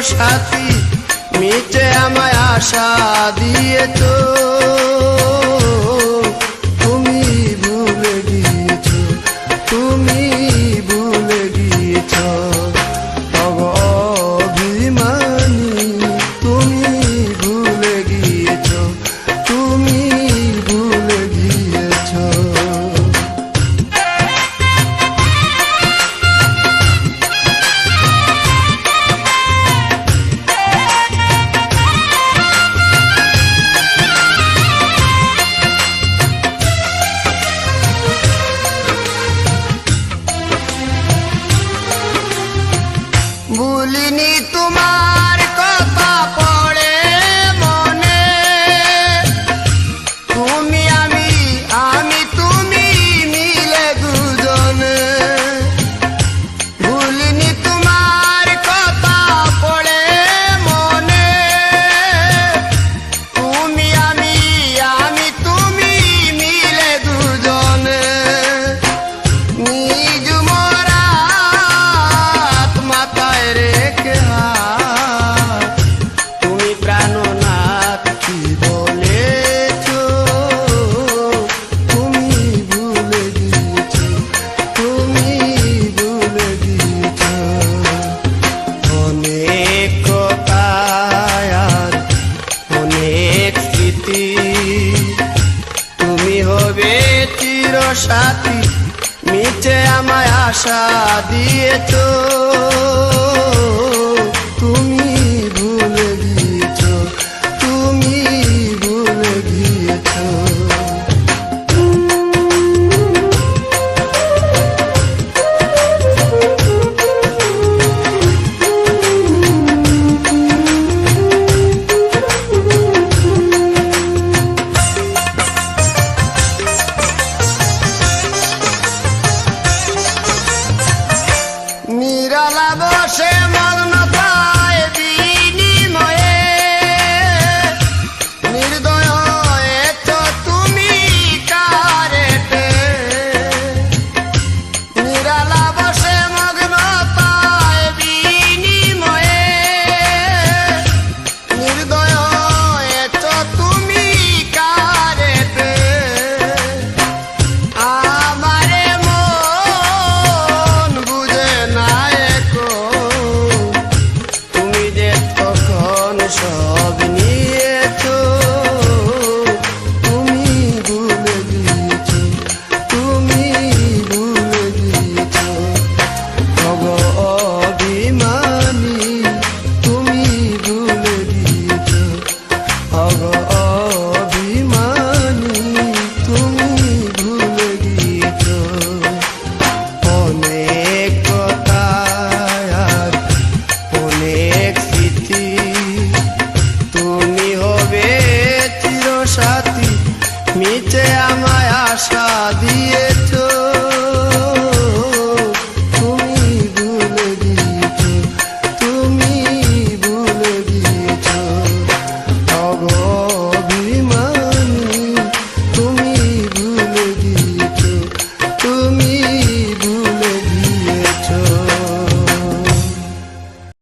সাথী মিটে আমায় আশা দিয়েছো, তুমি ভুলে গিয়েছো, তুমি ভুলে গিয়েছো। অভিমানী তুমি ভুলে গিয়েছো, তুমি ভুলে গিয়েছো। ভুলিনি তোমার কথা পড়ে মনে, তুমি আমি তুমি মিলে দুজনে। ভুলিনি তোমার কথা পড়ে মনে, তুমি আমি তুমি মিলে দুজনে। নিজ মোরা মাথায় রেখে তুমি প্রাণনাথ কি বলেছো, তুমি ভুলে গিয়েছো, তুমি ভুলে গিয়েছো। অনেক কথা আর অনেক স্মৃতি, তুমি হবে চিরসাথী মিটে আমায় আশা দিয়েছো, তুমি ভুলে গিয়েছো, তুমি ভুলে গিয়েছো। নিরালা বসে মগ্নতায় বিনিময়ে, নির্দয় হয়েছো তুমি কারেতে। নিরালা বসে মগ্নতায় বিনিময়ে, নির্দয় হয়েছো তুমি কারেতে। আমারে মন বুঝে তুমি যে তখন সব নিয়েছো, তুমি ভুলে গিয়েছো, তুমি ভুলে গিয়েছো। অভিমানী তুমি ভুলে গিয়েছো, অভিমানী তুমি ভুলে গিয়েছো। অনেক কথা আর অনেক স্মৃতি, তুমি হবে চিরসাথী মিটে আমায় আশা দিয়েছো,